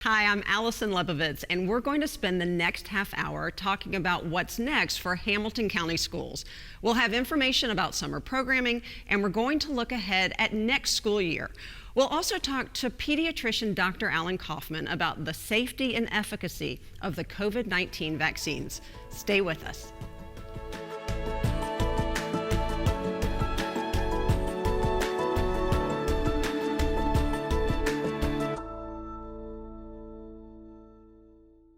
Hi, I'm Alison Lebovtiz, and we're going to spend the next half hour talking about what's next for Hamilton County Schools. We'll have information about summer programming, and we're going to look ahead at next school year. We'll also talk to pediatrician Dr. Alan Kaufman about the safety and efficacy of the COVID-19 vaccines. Stay with us.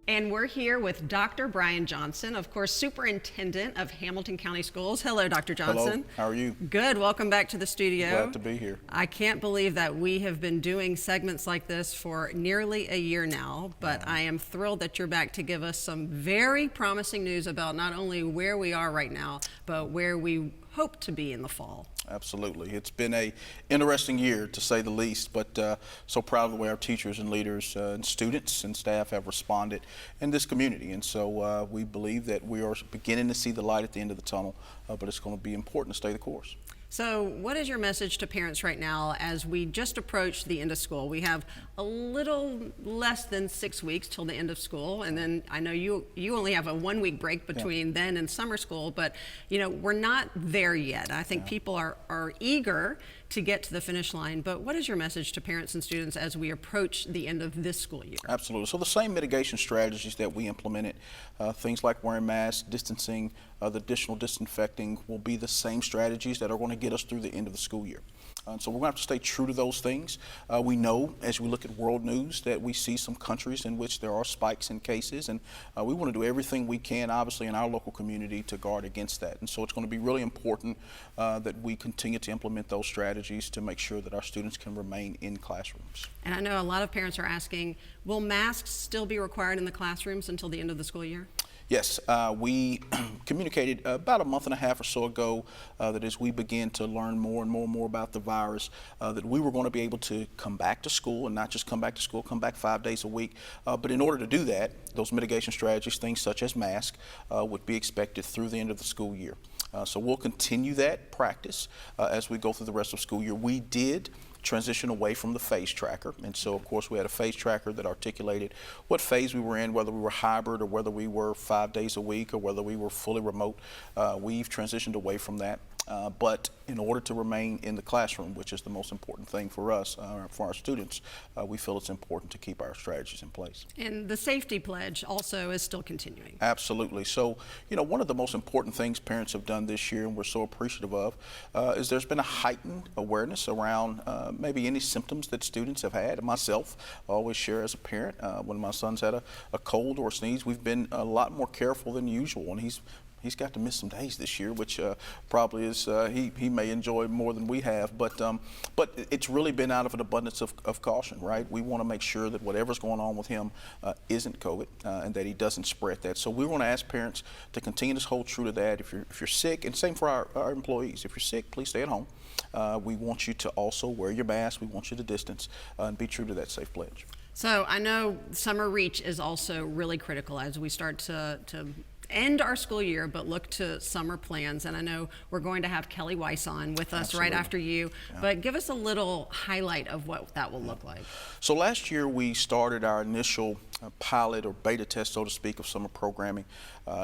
And we're here with Dr. Brian Johnson, of course, Superintendent of Hamilton County Schools. Hello, Dr. Johnson. Hello, how are you? Good, welcome back to the studio. Glad to be here. I can't believe that we have been doing segments like this for nearly a year now, but I am thrilled that you're back to give us some very promising news about not only where we are right now, but where we hope to be in the fall. Absolutely. It's been an interesting year, to say the least, but so proud of the way our teachers and leaders and students and staff have responded in this community. And so we believe that we are beginning to see the light at the end of the tunnel, but it's going to be important to stay the course. So what is your message to parents right now as we just approach the end of school? We have a little less than 6 weeks till the end of school, and then I know you only have a 1 week break between then and summer school, but you know, we're not there yet. I think people are eager to get to the finish line, but what is your message to parents and students as we approach the end of this school year? Absolutely. So the same mitigation strategies that we implemented, things like wearing masks, distancing, the additional disinfecting, will be the same strategies that are going to get us through the end of the school year. So we're going to have to stay true to those things. We know, as we look at world news, that we see some countries in which there are spikes in cases, and we want to do everything we can, obviously, in our local community to guard against that. And so it's going to be really important that we continue to implement those strategies to make sure that our students can remain in classrooms. And I know a lot of parents are asking, will masks still be required in the classrooms until the end of the school year? Yes, we communicated about a month and a half or so ago that as we began to learn more and more about the virus, that we were going to be able to come back to school, and not just come back to school, come back 5 days a week. But in order to do that, those mitigation strategies, things such as masks, would be expected through the end of the school year. So we'll continue that practice as we go through the rest of the school year. We did transition away from the phase tracker, and so of course we had a phase tracker that articulated what phase we were in, whether we were hybrid or whether we were 5 days a week or whether we were fully remote. We've transitioned away from that. But in order to remain in the classroom, which is the most important thing for us, for our students, we feel it's important to keep our strategies in place. And the safety pledge also is still continuing. Absolutely. So, you know, one of the most important things parents have done this year, and we're so appreciative of, is there's been a heightened awareness around maybe any symptoms that students have had. And myself, I always share as a parent, when my son's had a cold or a sneeze, we've been a lot more careful than usual, and he's got to miss some days this year, which probably is he may enjoy more than we have. But it's really been out of an abundance of caution, right? We want to make sure that whatever's going on with him isn't COVID, and that he doesn't spread that. So we want to ask parents to continue to hold true to that. If you're sick, and same for our employees, if you're sick, please stay at home. We want you to also wear your mask. We want you to distance and be true to that safe pledge. So I know summer reach is also really critical as we start to end our school year, but look to summer plans. And I know we're going to have Kelly Weiss on with us right after you, but give us a little highlight of what that will look like. So last year we started our initial pilot or beta test, so to speak, of summer programming,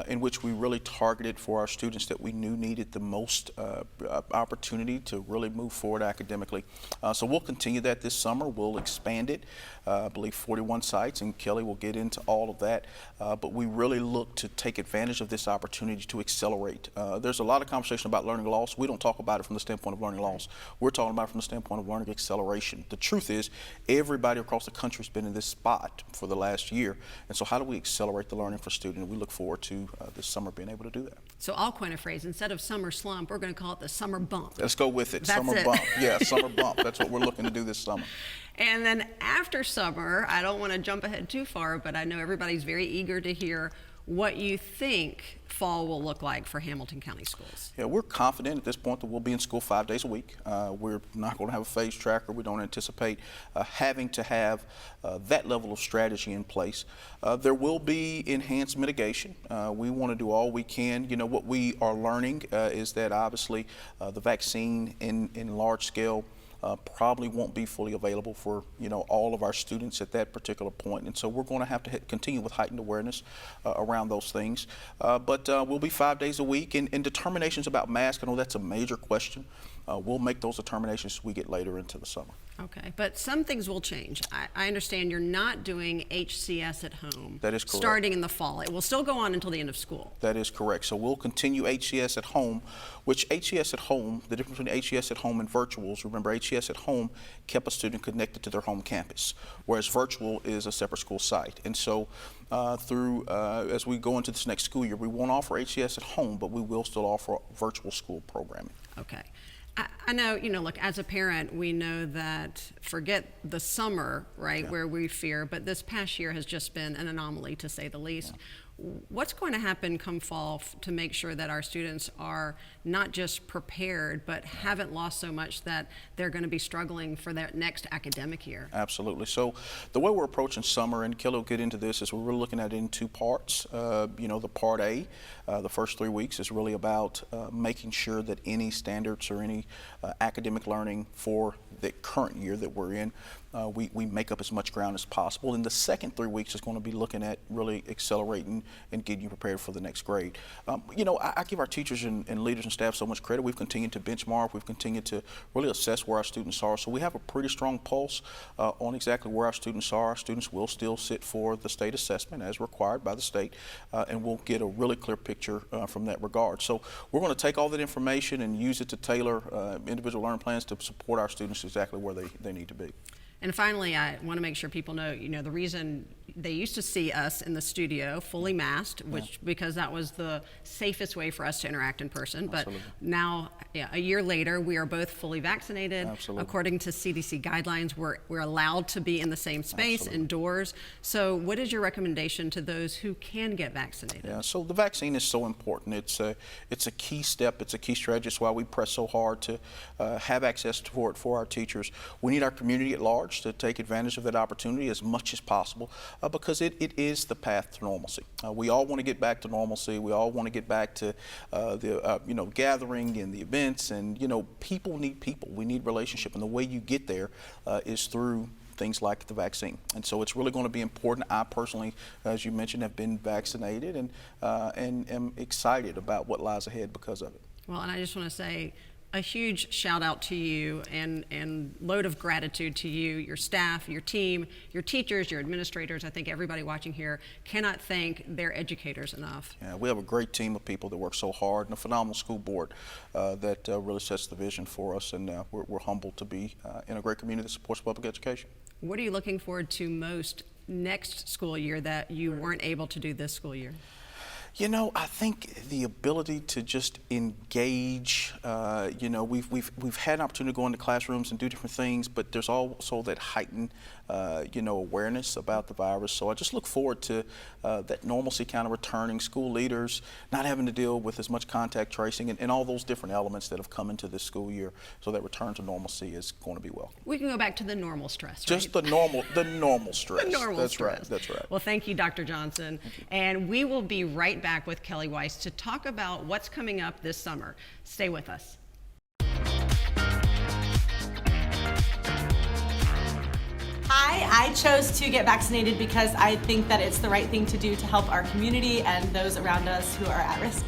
in which we really targeted for our students that we knew needed the most opportunity to really move forward academically. So we'll continue that this summer. We'll expand it, I believe 41 sites, and Kelly will get into all of that. But we really look to take advantage of this opportunity to accelerate. There's a lot of conversation about learning loss. We don't talk about it from the standpoint of learning loss. We're talking about it from the standpoint of learning acceleration. The truth is, everybody across the country has been in this spot for the last year, and so how do we accelerate the learning for students? We look forward to this summer being able to do that. So I'll coin a phrase. Instead of summer slump, we're going to call it the summer bump. Let's go with it. That's summer it. bump. Yeah, summer bump. That's what we're looking to do this summer. And then after summer, I don't want to jump ahead too far, but I know everybody's very eager to hear what you think fall will look like for Hamilton County Schools. Yeah, we're confident at this point that we'll be in school 5 days a week. We're not going to have a phase tracker. We don't anticipate having to have that level of strategy in place. There will be enhanced mitigation. We want to do all we can. You know, what we are learning is that obviously the vaccine in large scale probably won't be fully available for all of our students at that particular point, and so we're going to have to continue with heightened awareness around those things. But we'll be 5 days a week, and determinations about masks, I know that's a major question. We'll make those determinations as we get later into the summer. Okay, but some things will change. I understand you're not doing HCS at home. That is correct. Starting in the fall. It will still go on until the end of school. That is correct. So we'll continue HCS at home, which HCS at home, the difference between HCS at home and virtuals, remember HCS at home kept a student connected to their home campus, whereas virtual is a separate school site. And so as we go into this next school year, we won't offer HCS at home, but we will still offer virtual school programming. Okay. I know, look, as a parent, we know that forget the summer, right, Yeah. where we fear, but this past year has just been an anomaly, to say the least. Yeah. What's going to happen come fall to make sure that our students are not just prepared, but haven't lost so much that they're going to be struggling for their next academic year? Absolutely. So the way we're approaching summer, and Kelly will get into this, is we're really looking at it in two parts. The part A, the first 3 weeks, is really about making sure that any standards or any academic learning for the current year that we're in, we make up as much ground as possible. And the second 3 weeks is going to be looking at really accelerating and getting you prepared for the next grade. I give our teachers and leaders and staff so much credit. We've continued to benchmark. We've continued to really assess where our students are. So we have a pretty strong pulse on exactly where our students are. Our students will still sit for the state assessment as required by the state, and we'll get a really clear picture from that regard. So we're going to take all that information and use it to tailor individual learning plans to support our students exactly where they need to be. And finally, I want to make sure people know, the reason they used to see us in the studio fully masked, because that was the safest way for us to interact in person. But Absolutely. now, a year later, we are both fully vaccinated. Absolutely. According to CDC guidelines, we're allowed to be in the same space, Absolutely. indoors. So what is your recommendation to those who can get vaccinated? Yeah, so the vaccine is so important. It's a key step. It's a key strategy. It's why we press so hard to have access to it for our teachers. We need our community at large to take advantage of that opportunity as much as possible, because it is the path to normalcy. We all want to get back to normalcy. We all want to get back to the gathering and the events, and people need people. We need relationship, and the way you get there is through things like the vaccine. And so it's really going to be important. I personally, as you mentioned, have been vaccinated and am excited about what lies ahead because of it. Well, and I just want to say a huge shout out to you and load of gratitude to you, your staff, your team, your teachers, your administrators. I think everybody watching here cannot thank their educators enough. Yeah, we have a great team of people that work so hard, and a phenomenal school board that really sets the vision for us, and we're humbled to be in a great community that supports public education. What are you looking forward to most next school year that you weren't able to do this school year? I think the ability to just engage, we've had an opportunity to go into classrooms and do different things, but there's also that heightened, awareness about the virus. So I just look forward to that normalcy kind of returning, school leaders not having to deal with as much contact tracing and all those different elements that have come into this school year. So that return to normalcy is going to be welcome. We can go back to the normal stress, right? Just the normal stress. The normal That's stress. Right. That's right. Well, thank you, Dr. Johnson. And we will be right back with Kelly Weiss to talk about what's coming up this summer. Stay with us. Hi, I chose to get vaccinated because I think that it's the right thing to do to help our community and those around us who are at risk.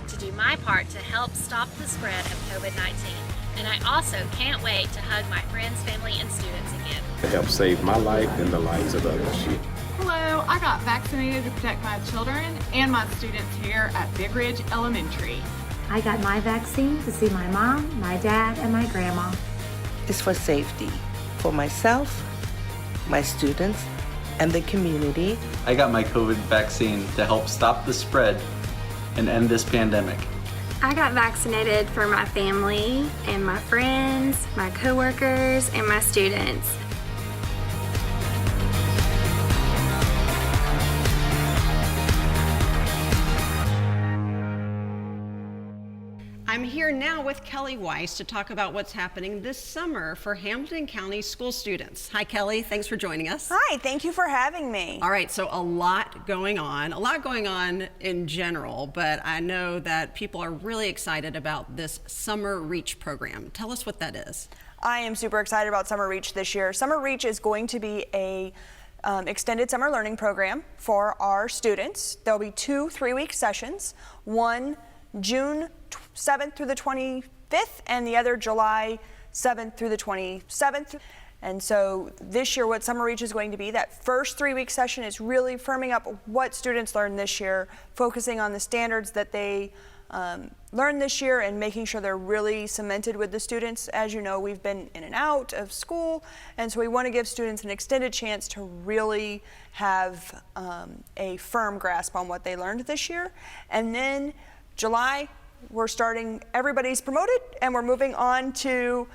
To do my part to help stop the spread of COVID-19. And I also can't wait to hug my friends, family, and students again. To help save my life and the lives of others. Hello, I got vaccinated to protect my children and my students here at Big Ridge Elementary. I got my vaccine to see my mom, my dad, and my grandma. It's for safety, for myself, my students, and the community. I got my COVID vaccine to help stop the spread and end this pandemic. I got vaccinated for my family and my friends, my coworkers, and my students. I'm here now with Kelly Weiss to talk about what's happening this summer for Hamilton County school students. Hi, Kelly. Thanks for joining us. Hi, thank you for having me. All right, so a lot going on in general, but I know that people are really excited about this Summer Reach program. Tell us what that is. I am super excited about Summer Reach this year. Summer Reach is going to be a extended summer learning program for our students. There'll be 2 3-week sessions, one June 7th through the 25th and the other July 7th through the 27th. And so this year what Summer Reach is going to be, that first 3-week session is really firming up what students learned this year, focusing on the standards that they learned this year and making sure they're really cemented with the students. As you know, we've been in and out of school, and so we want to give students an extended chance to really have a firm grasp on what they learned this year. And then July, we're starting, everybody's promoted, and we're moving on to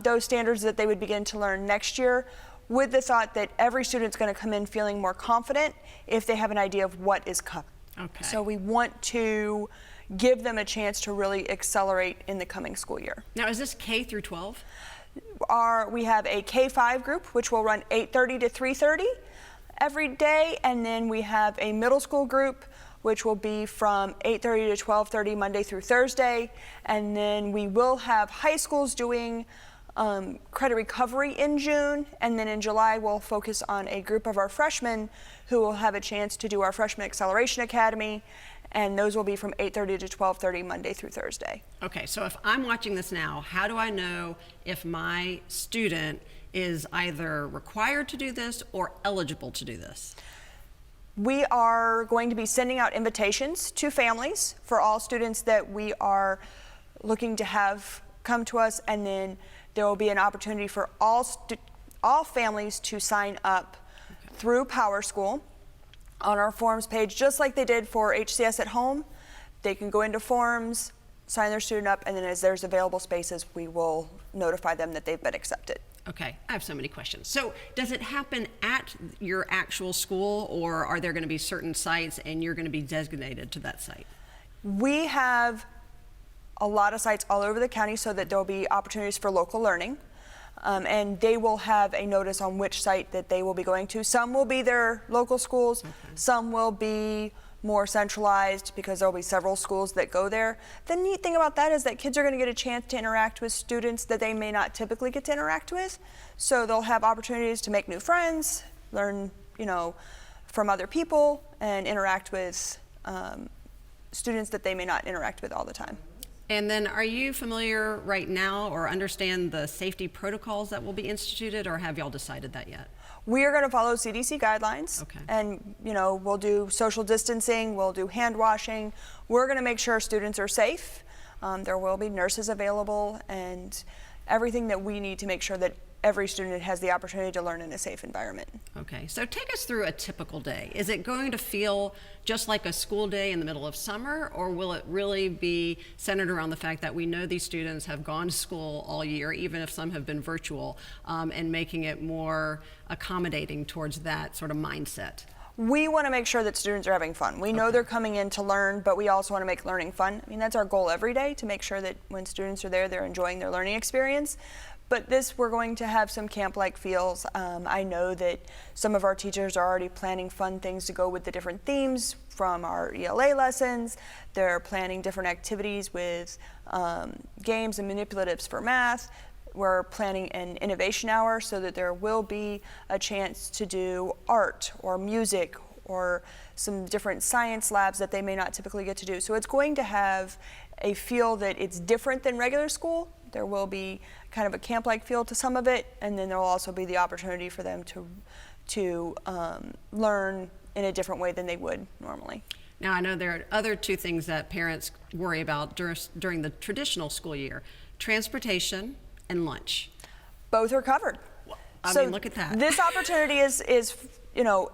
those standards that they would begin to learn next year, with the thought that every student's going to come in feeling more confident if they have an idea of what is coming. Okay. So we want to give them a chance to really accelerate in the coming school year. Now, is this K through 12? We have a K-5 group, which will run 8:30 to 3:30 every day, and then we have a middle school group, which will be from 8:30 to 12:30 Monday through Thursday, and then we will have high schools doing credit recovery in June, and then in July we'll focus on a group of our freshmen who will have a chance to do our Freshman Acceleration Academy, and those will be from 8:30 to 12:30 Monday through Thursday. Okay, so if I'm watching this now, how do I know if my student is either required to do this or eligible to do this? We are going to be sending out invitations to families for all students that we are looking to have come to us, and then there will be an opportunity for all families to sign up through PowerSchool on our forms page, just like they did for HCS at home. They can go into forms, sign their student up, and then as there's available spaces, we will notify them that they've been accepted. Okay, I have so many questions. So does it happen at your actual school, or are there going to be certain sites and you're going to be designated to that site? We have a lot of sites all over the county so that there'll be opportunities for local learning. And they will have a notice on which site that they will be going to. Some will be their local schools, some will be more centralized because there'll be several schools that go there. The neat thing about that is that kids are going to get a chance to interact with students that they may not typically get to interact with. So they'll have opportunities to make new friends, learn, from other people, and interact with students that they may not interact with all the time. And then are you familiar right now or understand the safety protocols that will be instituted, or have y'all decided that yet? We are going to follow CDC guidelines, okay. And we'll do social distancing, we'll do hand washing. We're going to make sure students are safe. There will be nurses available and everything that we need to make sure that every student has the opportunity to learn in a safe environment. Okay, so take us through a typical day. Is it going to feel just like a school day in the middle of summer, or will it really be centered around the fact that we know these students have gone to school all year, even if some have been virtual, and making it more accommodating towards that sort of mindset? We want to make sure that students are having fun. We know they're coming in to learn, but we also want to make learning fun. I mean, that's our goal every day, to make sure that when students are there, they're enjoying their learning experience. But we're going to have some camp-like feels. I know that some of our teachers are already planning fun things to go with the different themes from our ELA lessons. They're planning different activities with games and manipulatives for math. We're planning an innovation hour so that there will be a chance to do art or music or some different science labs that they may not typically get to do. So it's going to have a feel that it's different than regular school. There will be kind of a camp-like feel to some of it, and then there will also be the opportunity for them to learn in a different way than they would normally. Now, I know there are other two things that parents worry about during the traditional school year: transportation and lunch. Both are covered. I mean, look at that. This opportunity is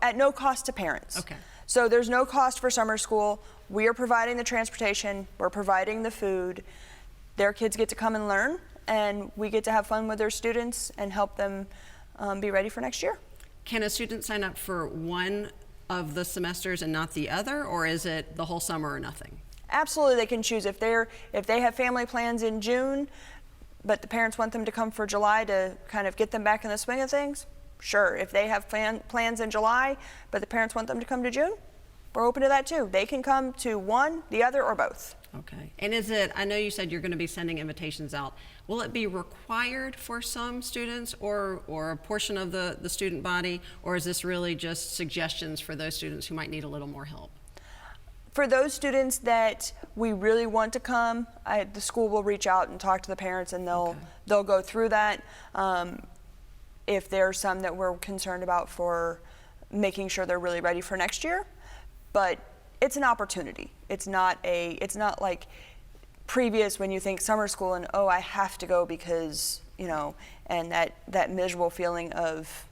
at no cost to parents. Okay. So there's no cost for summer school. We are providing the transportation, we're providing the food. Their kids get to come and learn, and we get to have fun with their students and help them be ready for next year. Can a student sign up for one of the semesters and not the other, or is it the whole summer or nothing? Absolutely, they can choose. If they have family plans in June, but the parents want them to come for July to kind of get them back in the swing of things, sure. If they have plans in July, but the parents want them to come to June, we're open to that too. They can come to one, the other, or both. Okay. And is it, I know you said you're going to be sending invitations out. Will it be required for some students or a portion of the student body, or is this really just suggestions for those students who might need a little more help? For those students that we really want to come, the school will reach out and talk to the parents, and they'll go through that. If there are some that we're concerned about for making sure they're really ready for next year, but it's an opportunity. It's not like previous when you think summer school and I have to go because and that miserable feeling of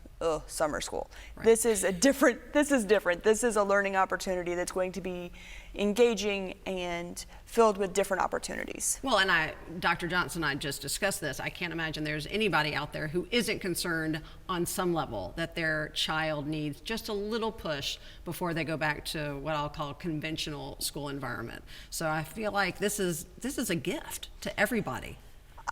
summer school. Right. This is different. This is a learning opportunity that's going to be engaging and filled with different opportunities. Well, and Dr. Johnson and I just discussed this. I can't imagine there's anybody out there who isn't concerned on some level that their child needs just a little push before they go back to what I'll call conventional school environment. So I feel like this is a gift to everybody.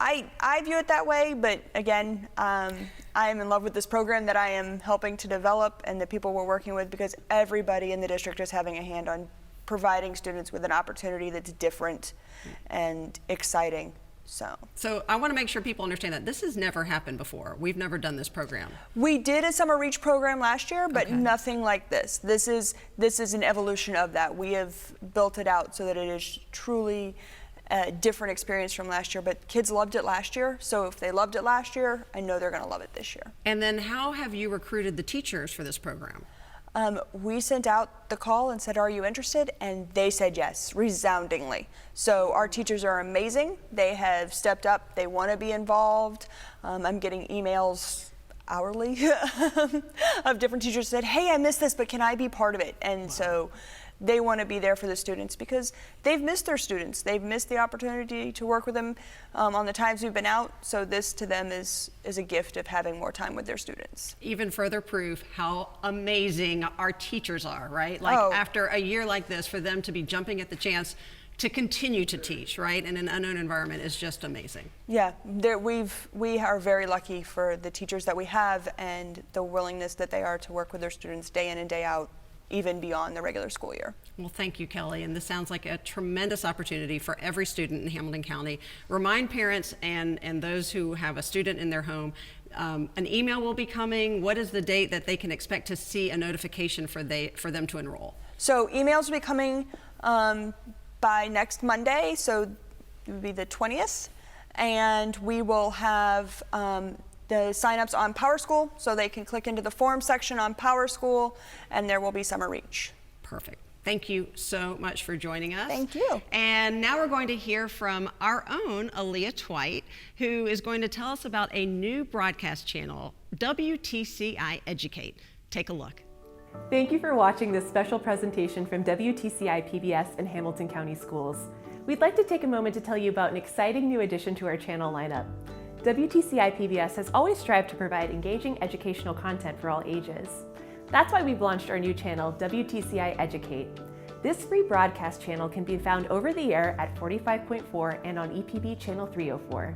I view it that way, but again, I am in love with this program that I am helping to develop and the people we're working with, because everybody in the district is having a hand on providing students with an opportunity that's different and exciting. So I want to make sure people understand that this has never happened before. We've never done this program. We did a Summer Reach program last year, but nothing like this. This is an evolution of that. We have built it out so that it is truly a different experience from last year, but kids loved it last year. So if they loved it last year, I know they're going to love it this year. And then how have you recruited the teachers for this program? We sent out the call and said, are you interested? And they said yes, resoundingly. So our teachers are amazing. They have stepped up. They want to be involved. I'm getting emails hourly of different teachers said, hey, I missed this, but can I be part of it? And so they want to be there for the students because they've missed their students. They've missed the opportunity to work with them on the times we've been out. So this to them is a gift of having more time with their students. Even further proof how amazing our teachers are, right? Like after a year like this, for them to be jumping at the chance to continue to teach, right, in an unknown environment is just amazing. Yeah, we are very lucky for the teachers that we have and the willingness that they are to work with their students day in and day out, even beyond the regular school year. Well, thank you, Kelly. And this sounds like a tremendous opportunity for every student in Hamilton County. Remind parents and those who have a student in their home, an email will be coming. What is the date that they can expect to see a notification for them to enroll? So emails will be coming by next Monday, so it would be the 20th. And we will have the signups on PowerSchool, so they can click into the form section on PowerSchool, and there will be Summer Reach. Perfect. Thank you so much for joining us. Thank you. And now we're going to hear from our own Aaliyah Twite, who is going to tell us about a new broadcast channel, WTCI Educate. Take a look. Thank you for watching this special presentation from WTCI PBS and Hamilton County Schools. We'd like to take a moment to tell you about an exciting new addition to our channel lineup. WTCI PBS has always strived to provide engaging educational content for all ages. That's why we've launched our new channel, WTCI Educate. This free broadcast channel can be found over the air at 45.4 and on EPB channel 304.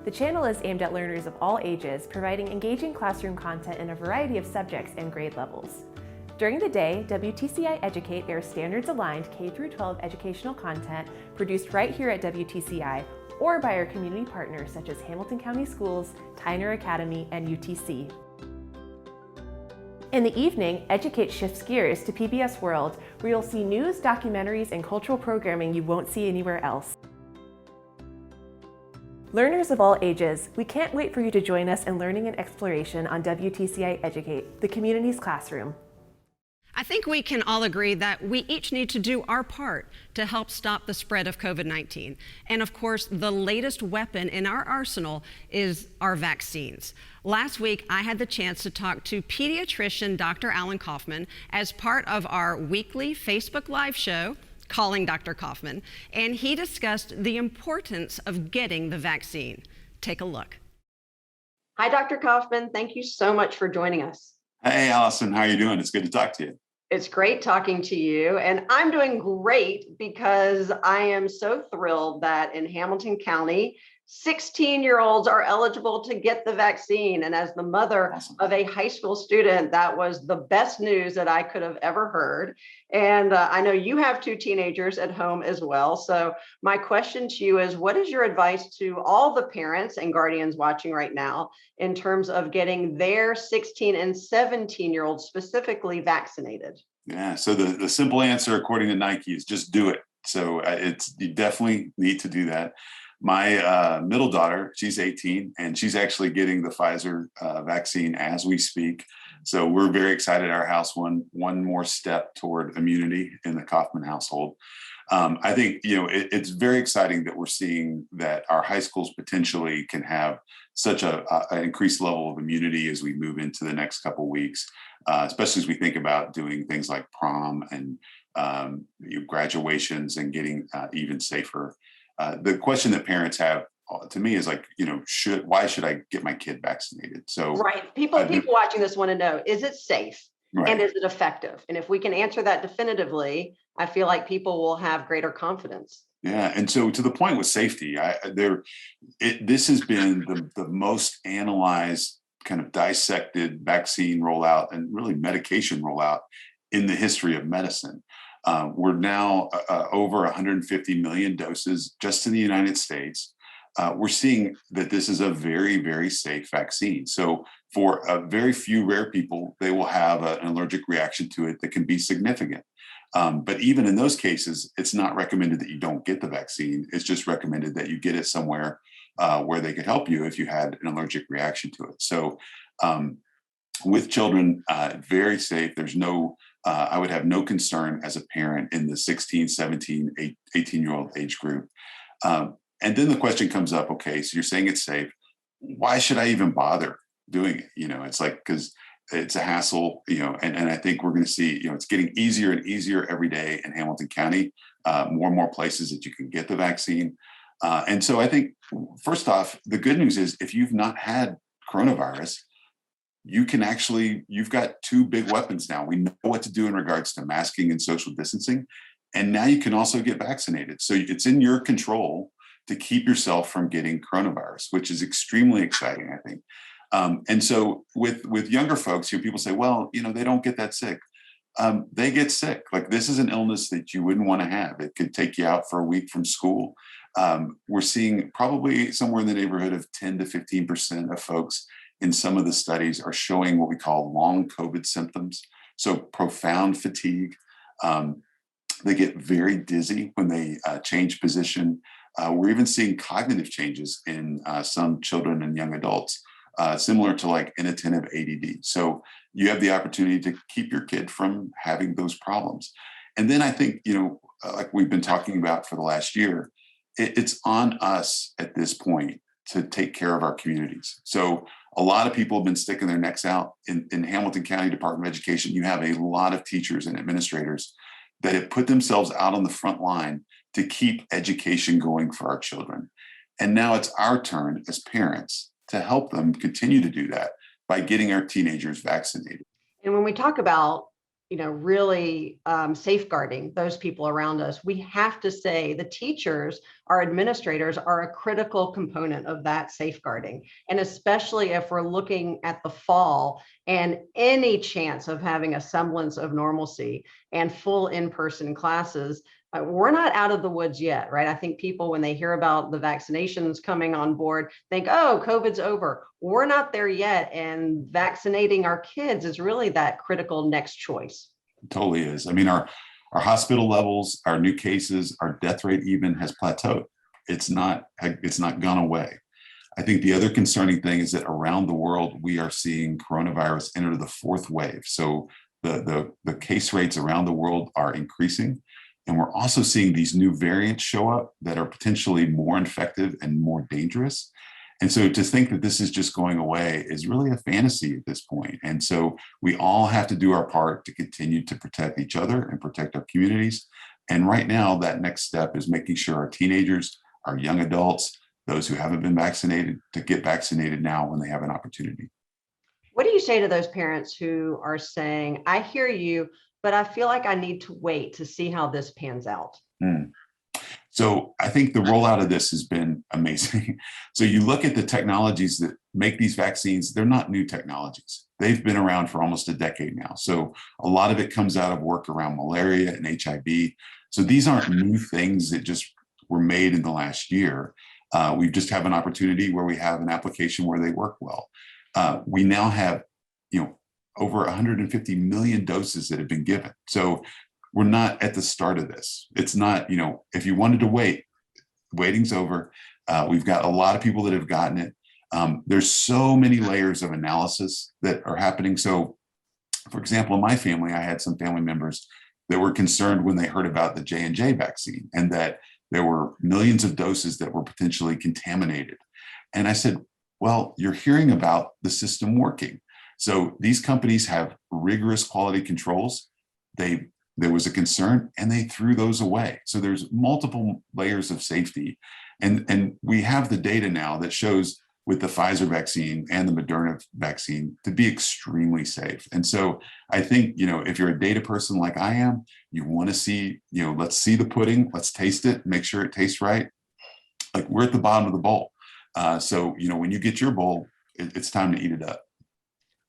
The channel is aimed at learners of all ages, providing engaging classroom content in a variety of subjects and grade levels. During the day, WTCI Educate airs standards-aligned K-12 educational content produced right here at WTCI or by our community partners such as Hamilton County Schools, Tyner Academy, and UTC. In the evening, Educate shifts gears to PBS World, where you'll see news, documentaries, and cultural programming you won't see anywhere else. Learners of all ages, we can't wait for you to join us in learning and exploration on WTCI Educate, the community's classroom. I think we can all agree that we each need to do our part to help stop the spread of COVID-19. And of course, the latest weapon in our arsenal is our vaccines. Last week, I had the chance to talk to pediatrician Dr. Alan Kaufman as part of our weekly Facebook Live show, Calling Dr. Kaufman, and he discussed the importance of getting the vaccine. Take a look. Hi, Dr. Kaufman. Thank you so much for joining us. Hey, Allison. How are you doing? It's good to talk to you. It's great talking to you, and I'm doing great because I am so thrilled that in Hamilton County, 16-year-olds are eligible to get the vaccine. And as the mother of a high school student, that was the best news that I could have ever heard. And I know you have 2 teenagers at home as well. So my question to you is, what is your advice to all the parents and guardians watching right now in terms of getting their 16 and 17-year-olds specifically vaccinated? Yeah, so the simple answer, according to Nike, is just do it. So you definitely need to do that. My middle daughter, she's 18, and she's actually getting the Pfizer vaccine as we speak. So we're very excited. Our house one more step toward immunity in the Kaufman household. I think, it's very exciting that we're seeing that our high schools potentially can have such an increased level of immunity as we move into the next couple of weeks, especially as we think about doing things like prom and graduations and getting even safer. The question that parents have to me is like, why should I get my kid vaccinated? So right. People watching this want to know, is it safe? Right. And is it effective? And if we can answer that definitively, I feel like people will have greater confidence. Yeah. And so to the point with safety, this has been the most analyzed, kind of dissected vaccine rollout and really medication rollout in the history of medicine. We're now over 150 million doses just in the United States. We're seeing that this is a very, very safe vaccine. So for a very few rare people, they will have an allergic reaction to it that can be significant. But even in those cases, it's not recommended that you don't get the vaccine. It's just recommended that you get it somewhere where they could help you if you had an allergic reaction to it. So with children, very safe. There's I would have no concern as a parent in the 16, 17, 18-year-old age group. And then the question comes up, okay, so you're saying it's safe. Why should I even bother doing it? It's like, because it's a hassle, and I think we're going to see, it's getting easier and easier every day in Hamilton County, more and more places that you can get the vaccine. And so I think, first off, the good news is if you've not had coronavirus, you've got 2 big weapons now. We know what to do in regards to masking and social distancing. And now you can also get vaccinated. So it's in your control to keep yourself from getting coronavirus, which is extremely exciting, I think. And so with younger folks here, people say, well, they don't get that sick. They get sick. Like, this is an illness that you wouldn't want to have. It could take you out for a week from school. We're seeing probably somewhere in the neighborhood of 10 to 15% of folks in some of the studies are showing what we call long COVID symptoms. So profound fatigue. They get very dizzy when they change position. We're even seeing cognitive changes in some children and young adults, similar to like inattentive ADD. So you have the opportunity to keep your kid from having those problems. And then I think, like we've been talking about for the last year, it's on us at this point to take care of our communities. So a lot of people have been sticking their necks out. In Hamilton County Department of Education, you have a lot of teachers and administrators that have put themselves out on the front line to keep education going for our children. And now it's our turn as parents to help them continue to do that by getting our teenagers vaccinated. And when we talk about, really safeguarding those people around us, we have to say the teachers, our administrators, are a critical component of that safeguarding. And especially if we're looking at the fall and any chance of having a semblance of normalcy and full in-person classes, we're not out of the woods yet, right? I think people, when they hear about the vaccinations coming on board, think, oh, COVID's over. We're not there yet. And vaccinating our kids is really that critical next choice. It totally is. I mean, our hospital levels, our new cases, our death rate even has plateaued. It's not gone away. I think the other concerning thing is that around the world, we are seeing coronavirus enter the 4th wave. So the case rates around the world are increasing. And we're also seeing these new variants show up that are potentially more infective and more dangerous. And so to think that this is just going away is really a fantasy at this point. And so we all have to do our part to continue to protect each other and protect our communities. And right now, that next step is making sure our teenagers, our young adults, those who haven't been vaccinated, to get vaccinated now when they have an opportunity. What do you say to those parents who are saying, I hear you, but I feel like I need to wait to see how this pans out? So I think the rollout of this has been amazing. So you look at the technologies that make these vaccines, they're not new technologies. They've been around for almost a decade now. So a lot of it comes out of work around malaria and HIV. So these aren't new things that just were made in the last year. We just have an opportunity where we have an application where they work well. We now have, over 150 million doses that have been given. So we're not at the start of this. It's not, if you wanted to wait, waiting's over. We've got a lot of people that have gotten it. There's so many layers of analysis that are happening. So, for example, in my family, I had some family members that were concerned when they heard about the J&J vaccine and that there were millions of doses that were potentially contaminated. And I said, well, you're hearing about the system working. So these companies have rigorous quality controls. There was a concern and they threw those away. So there's multiple layers of safety. And we have the data now that shows with the Pfizer vaccine and the Moderna vaccine to be extremely safe. And so I think, if you're a data person like I am, you want to see, let's see the pudding, let's taste it, make sure it tastes right. Like we're at the bottom of the bowl. So, when you get your bowl, it's time to eat it up.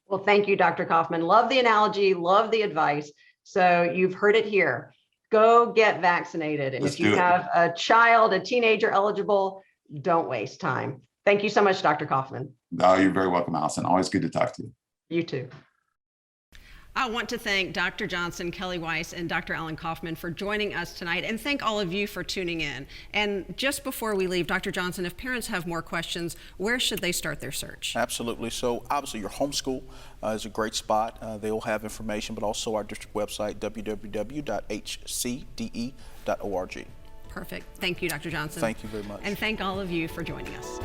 Well, thank you, Dr. Kaufman. Love the analogy, love the advice. So you've heard it here. Go get vaccinated. And if you have a child, a teenager eligible, don't waste time. Thank you so much, Dr. Kaufman. Oh, you're very welcome, Alison. Always good to talk to you. You too. I want to thank Dr. Johnson, Kelly Weiss, and Dr. Alan Kaufman for joining us tonight, and thank all of you for tuning in. And just before we leave, Dr. Johnson, if parents have more questions, where should they start their search? Absolutely. So obviously your homeschool is a great spot. They'll have information, but also our district website, www.hcde.org. Perfect. Thank you, Dr. Johnson. Thank you very much. And thank all of you for joining us.